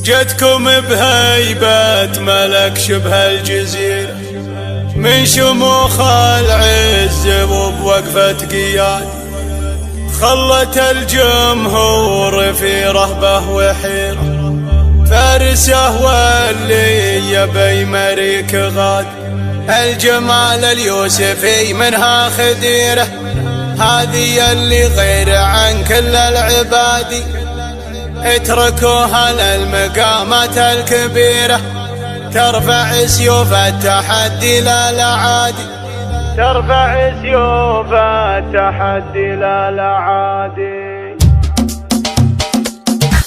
جتكم بهيبة ملك شبه الجزيرة، من شموخ العز وبوقفة قياد خلت الجمهور في رهبة وحيرة. فارسه واللي يبي مريك غاد، الجمال اليوسفي منها خديرة، هذه اللي غير عن كل العباد اتركوها للمقامات الكبيرة، ترفع سيوف التحدي لا العادي، ترفع سيوف التحدي لا العادي.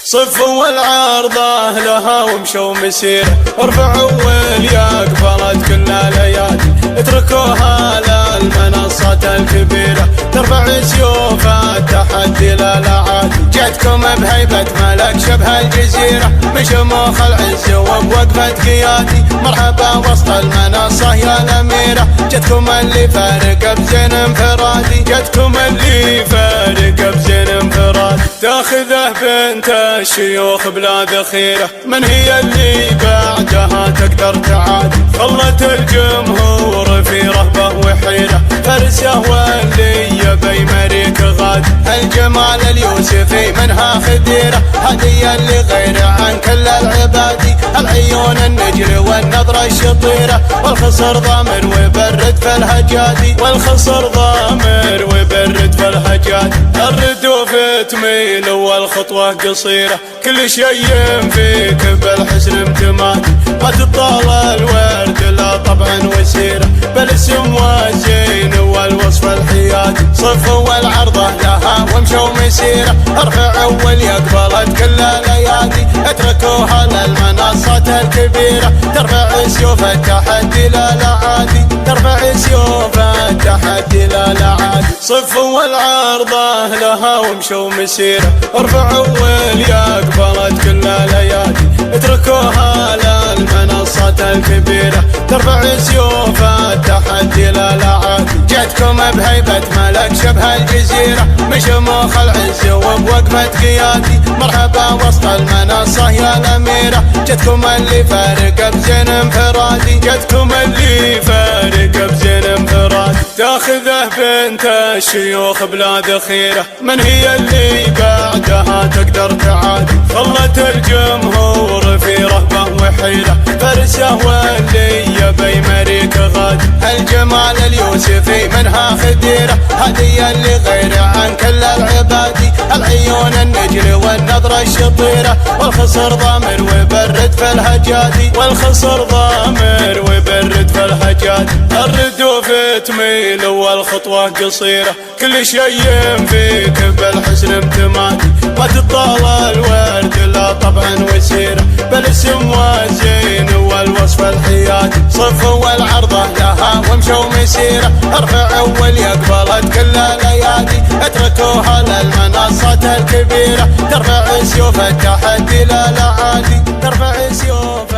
صفوا والعارضة لها ومشوا مسيرة، ارفعوا والياق قبلت كل الايادي، اتركوها للمنصات الكبيرة، ترفع سيوف التحدي لا العادي. جتكم بهيبة ملك شبه الجزيرة، من شموخ العز وبوقفة قيادي، مرحبا وسط المنصة يا الأميرة، جتكم اللي فارق بزين انفرادي، جتكم اللي فارق بزين انفرادي. تاخذه بنت الشيوخ بلا ذخيرة، من هي اللي بعدها تقدر تعادي، خلت الجمهور في رهبة وحيرة. فارسه واللي يبي مريك غاد، الجمال اليوسفي منها خديرة، هذه اللي غير عن كل العباد، العيون النجر والنظرة الشطيرة، والخصر ضامر وبرد في الهجاد، والخصر ضامر وبرد في الهجاد. الردوف تميل والخطوة قصيرة، كل شيء فيك بالحسن امتماد، ما تطال الورد لا طبعا وسيرة، بالاسم والزين والوصف الحياد. صفوا والعرضة لها ومشوا مسيرة، ارفعوا واليقبلت كل الايادي، اتركوها للمنصات الكبيرة، ترفع سيوف التحدي لا العادي، ترفع سيوف التحدي لا العادي. صفوا والعرضة لها ومشوا مسيرة، ارفعوا واليقبلت كل الايادي، اتركوها للمنصات الكبيرة، ترفع سيوف التحدي لا العادي. جتكم بهيبة ملك شبه الجزيرة، من شموخ العز وبوقفة قيادي، مرحبا وسط المنصة يا الأميرة، جتكم اللي فارق بزين انفرادي، جتكم اللي فارق بزين انفرادي. تاخذه بنت الشيوخ بلا ذخيرة، من هي اللي بعدها تقدر تعادي، خلت الجمهور في رهبة وحيرة. فارسه واللي يبي مريك غاد، الجمال اليوسفي منها خديرة، هذه اللي غير عن كل العباد، العيون النجر والنظرة الشطيرة، والخصر ضامر وبرد في الهجاد، والخصر ضامر وبرد في الهجاد. الردوف تميل والخطوة قصيرة، كل شيء فيك بالحسن امتماد، ما تطال الورد لا طبعا وسيرة، بالاسم والزين والوصف الحياد. صفوا والعرضة لها ومشوا مسيرة، ارفعوا واليقبلت كل الايادي، اتركوها للمنصات الكبيرة، ترفع سيوف التحدي لا العادي، ترفع سيوف